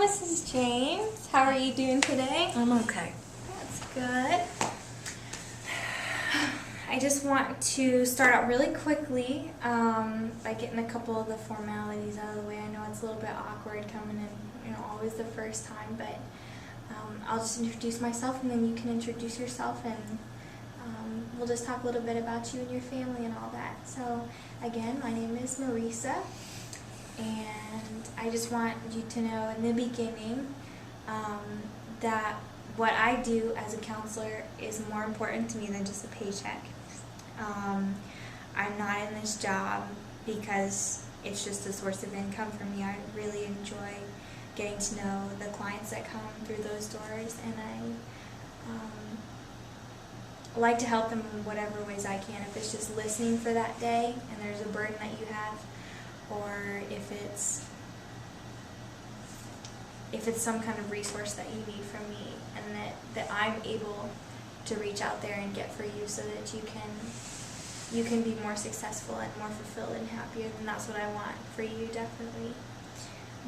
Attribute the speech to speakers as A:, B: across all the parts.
A: Mrs. James. How are you doing today?
B: I'm okay.
A: That's good. I just want to start out really quickly by getting a couple of the formalities out of the way. I know it's a little bit awkward coming in, always the first time, but I'll just introduce myself and then you can introduce yourself, and we'll just talk a little bit about you and your family and all that. So again, my name is Marisa, and I just want you to know in the beginning that what I do as a counselor is more important to me than just a paycheck. I'm not in this job because it's just a source of income for me. I really enjoy getting to know the clients that come through those doors, and I like to help them in whatever ways I can. If it's just listening for that day and there's a burden that you have, or if it's some kind of resource that you need from me, and that I'm able to reach out there and get for you so that you can be more successful and more fulfilled and happier, and that's what I want for you, definitely.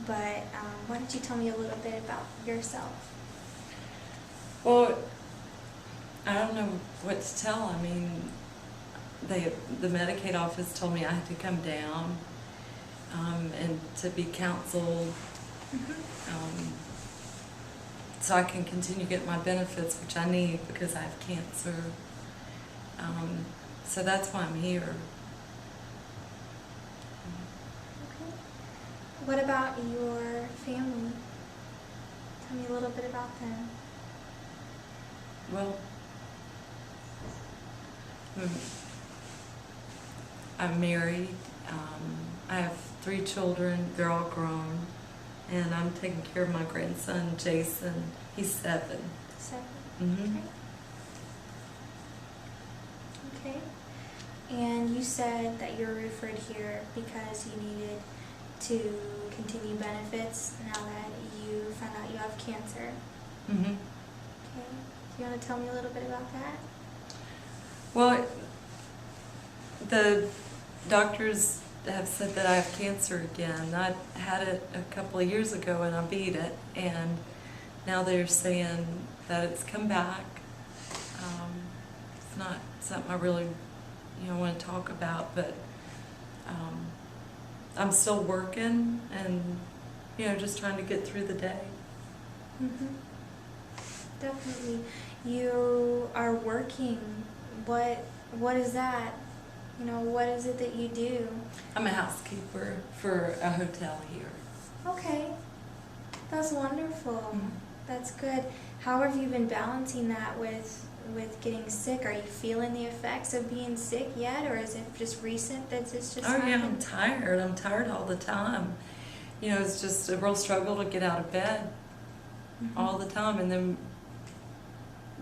A: But why don't you tell me a little bit about yourself?
B: Well, I don't know what to tell. I mean, the Medicaid office told me I had to come down and to be counseled, so I can continue getting my benefits, which I need because I have cancer. So that's why I'm here.
A: Okay. What about your family? Tell me a little bit about them.
B: Well, I'm married. I have 3 children. They're all grown. And I'm taking care of my grandson, Jason. He's 7.
A: 7?
B: Mm-hmm.
A: Okay. And you said that you were referred here because you needed to continue benefits now that you found out you have cancer.
B: Mm-hmm.
A: Okay. Do you want to tell me a little bit about that?
B: Well, the doctors have said that I have cancer again. I had it a couple of years ago and I beat it, and now they're saying that it's come back. It's not something I really want to talk about, but I'm still working and just trying to get through the day.
A: Mm-hmm. Definitely. You are working. What is that? What is it that you do?
B: I'm a housekeeper for a hotel here.
A: Okay. That's wonderful.
B: Mm-hmm.
A: That's good. How have you been balancing that with getting sick? Are you feeling the effects of being sick yet, or is it just recent that it's just happened?
B: Yeah, I'm tired. I'm tired all the time. It's just a real struggle to get out of bed all the time, and then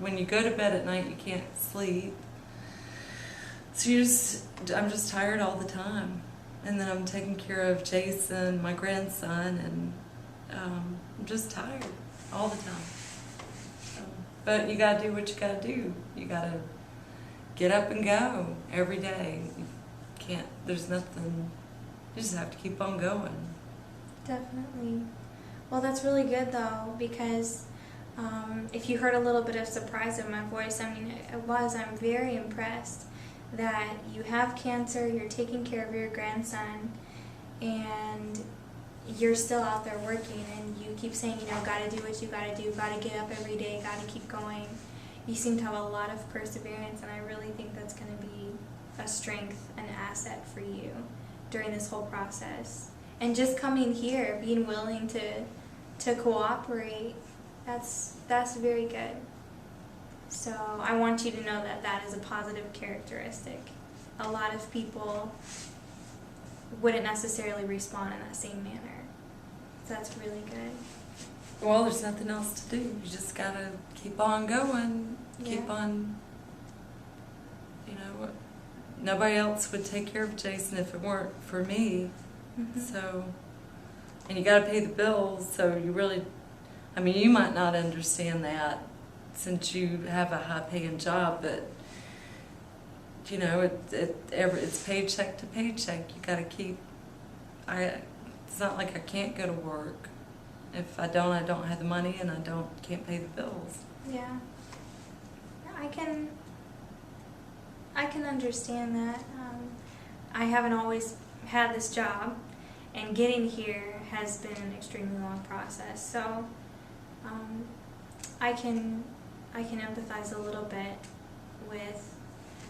B: when you go to bed at night, you can't sleep. So I'm just tired all the time. And then I'm taking care of Jason, my grandson, and I'm just tired all the time. But you gotta do what you gotta do. You gotta get up and go every day. There's nothing, you just have to keep on going.
A: Definitely. Well, that's really good though, because if you heard a little bit of surprise in my voice, I'm very impressed that you have cancer, you're taking care of your grandson, and you're still out there working, and you keep saying, gotta do what you gotta do, gotta get up every day, gotta keep going. You seem to have a lot of perseverance, and I really think that's going to be a strength, an asset for you during this whole process. And just coming here, being willing to cooperate, that's very good. So I want you to know that that is a positive characteristic. A lot of people wouldn't necessarily respond in that same manner. So that's really good.
B: Well, there's nothing else to do. You just gotta keep on going. Keep on, nobody else would take care of Jason if it weren't for me.
A: Mm-hmm.
B: So, and you gotta pay the bills, so you really, you might not understand that since you have a high-paying job, but it's paycheck to paycheck. You got to keep. It's not like I can't go to work If I don't have the money, and can't pay the bills.
A: Yeah. I can understand that. I haven't always had this job, and getting here has been an extremely long process. So I can empathize a little bit with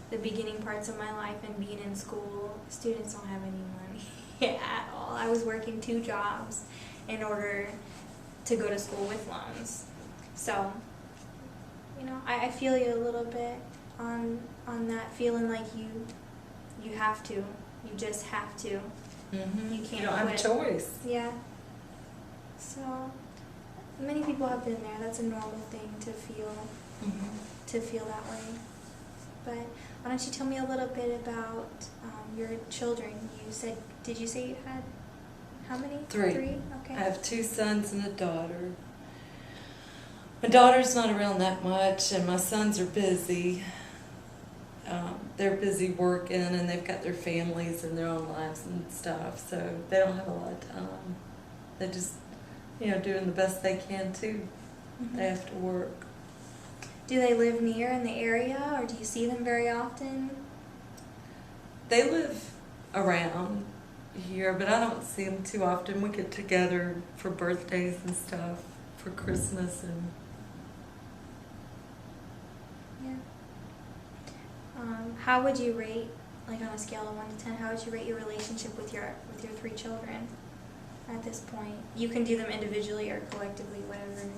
A: the beginning parts of my life and being in school. Students don't have any money at all. I was working 2 jobs in order to go to school with loans. So, I feel you a little bit on that, feeling like you have to. You just have to.
B: Mm-hmm.
A: You can't
B: You don't have a
A: quit.
B: choice.
A: Yeah. So many people have been there. That's a normal thing to feel that way. But why don't you tell me a little bit about your children? Did you say you had how many?
B: 3.
A: 3? Okay.
B: I have 2 sons and a daughter. My daughter's not around that much, and my sons are busy. They're busy working, and they've got their families and their own lives and stuff, so they don't have a lot of time. They're just, doing the best they can too.
A: Mm-hmm.
B: They have to work.
A: Do they live near in the area, or do you see them very often?
B: They live around here, but I don't see them too often. We get together for birthdays and stuff, for Christmas and.
A: Yeah. How would you rate, like on a scale of 1 to 10, how would you rate your relationship with your 3 children at this point? You can do them individually or collectively, whatever.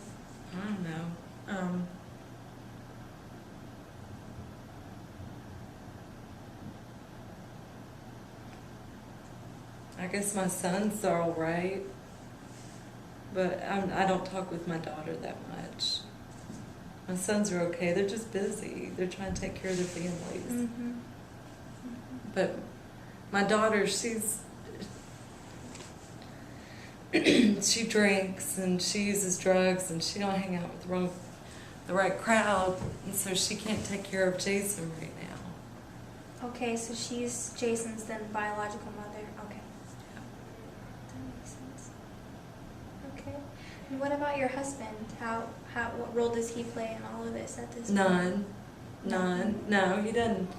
B: I don't know. I guess my sons are all right, but I don't talk with my daughter that much. My sons are okay. They're just busy. They're trying to take care of their families.
A: Mm-hmm.
B: But my daughter, she drinks and she uses drugs and she don't hang out with the right crowd, and so she can't take care of Jason right now.
A: Okay, so she's Jason's then biological mother. Okay. That makes sense. Okay. And what about your husband? What role does he play in all of this at this point?
B: None. No, he doesn't.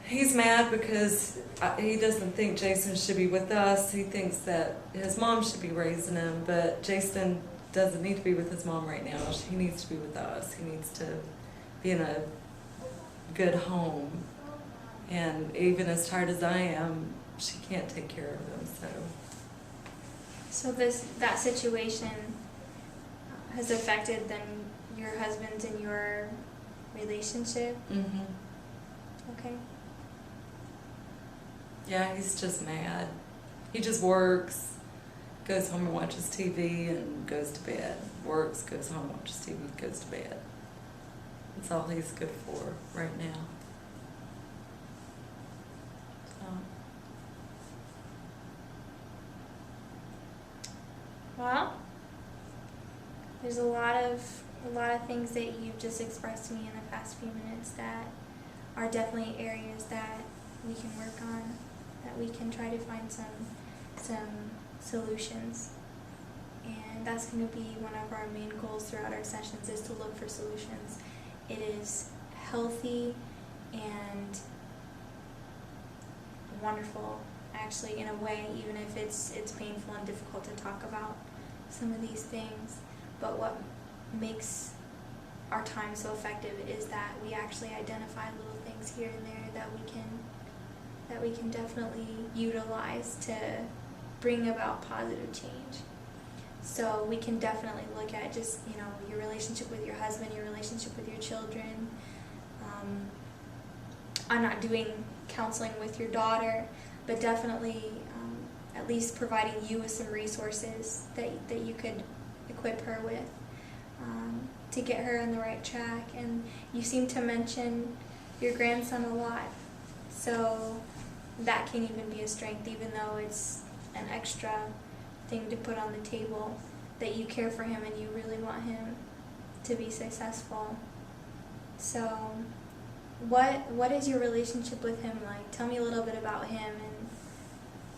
B: He's mad because he doesn't think Jason should be with us. He thinks that his mom should be raising him, but Jason doesn't need to be with his mom right now. He needs to be with us. He needs to be in a good home. And even as tired as I am, she can't take care of him,
A: So that situation has affected then your husband and your relationship?
B: Mm-hmm.
A: Okay.
B: Yeah, he's just mad. He just works, goes home and watches TV and goes to bed. Works, goes home, watches TV, goes to bed. That's all he's good for right now. So.
A: Well, there's a lot of things that you've just expressed to me in the past few minutes that are definitely areas that we can work on, that we can try to find some solutions. And that's going to be one of our main goals throughout our sessions, is to look for solutions. It is healthy and wonderful, actually, in a way, even if it's painful and difficult to talk about some of these things. But what makes our time so effective is that we actually identify little things here and there that we can definitely utilize to bring about positive change. So we can definitely look at just, your relationship with your husband, your relationship with your children. I'm not doing counseling with your daughter, but definitely at least providing you with some resources that you could equip her with to get her on the right track. And you seem to mention your grandson a lot, so that can even be a strength, even though it's an extra thing to put on the table, that you care for him and you really want him to be successful. So what is your relationship with him like? Tell me a little bit about him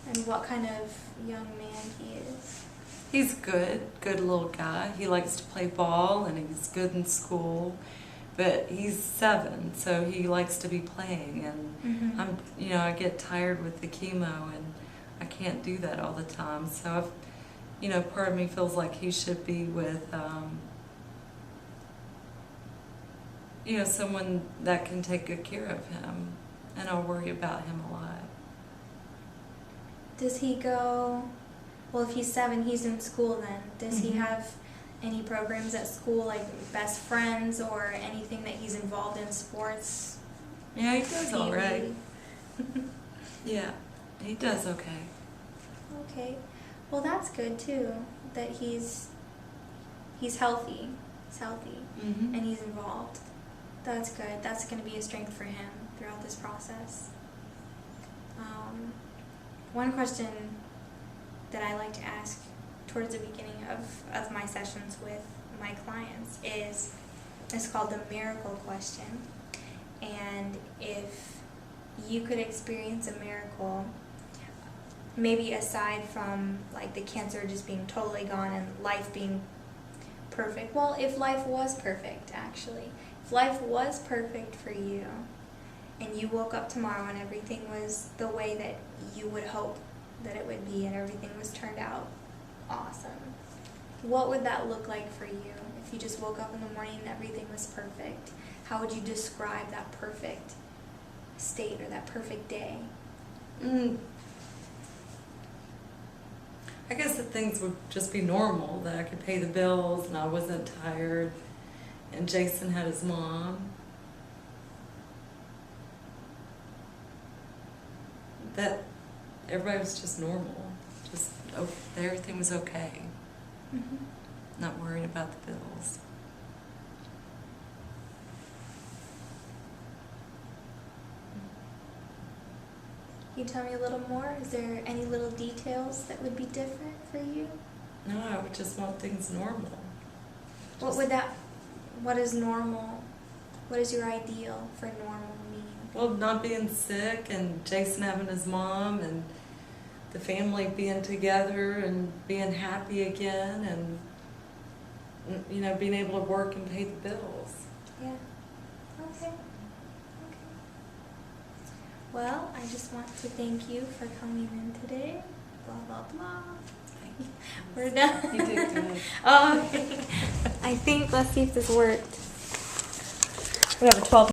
A: and what kind of young man he is.
B: He's good little guy. He likes to play ball and he's good in school. But he's 7, so he likes to be playing, and I get tired with the chemo, and I can't do that all the time. So part of me feels like he should be with someone that can take good care of him, and I'll worry about him a lot.
A: Does he go, well, if he's 7, he's in school then. Does he have any programs at school, like best friends or anything that he's involved in sports?
B: Yeah, he does all right. Yeah, he does okay.
A: Okay. Well, that's good too, that he's healthy. He's healthy and he's involved. That's good. That's going to be a strength for him throughout this process. One question that I like to ask towards the beginning of my sessions with my clients is called the miracle question. And if you could experience a miracle, maybe aside from like the cancer just being totally gone and life being perfect. Well, if life was perfect, actually. If life was perfect for you and you woke up tomorrow and everything was the way that you would hope that it would be and everything was turned out awesome, what would that look like for you? If you just woke up in the morning and everything was perfect, how would you describe that perfect state or that perfect day?
B: I guess that things would just be normal, that I could pay the bills and I wasn't tired, and Jason had his mom. That everybody was just normal, just everything was okay. Not worrying about the bills.
A: Can you tell me a little more? Is there any little details that would be different for you?
B: No, I would just want things normal.
A: What is normal? What is your ideal for normal mean?
B: Well, not being sick and Jason having his mom and the family being together and being happy again and being able to work and pay the bills.
A: Yeah. Okay. Well, I just want to thank you for coming in today. Blah, blah, blah.
B: Thank you.
A: We're done.
B: You did good.
A: Oh, okay. I think, let's see if this worked. We have a 12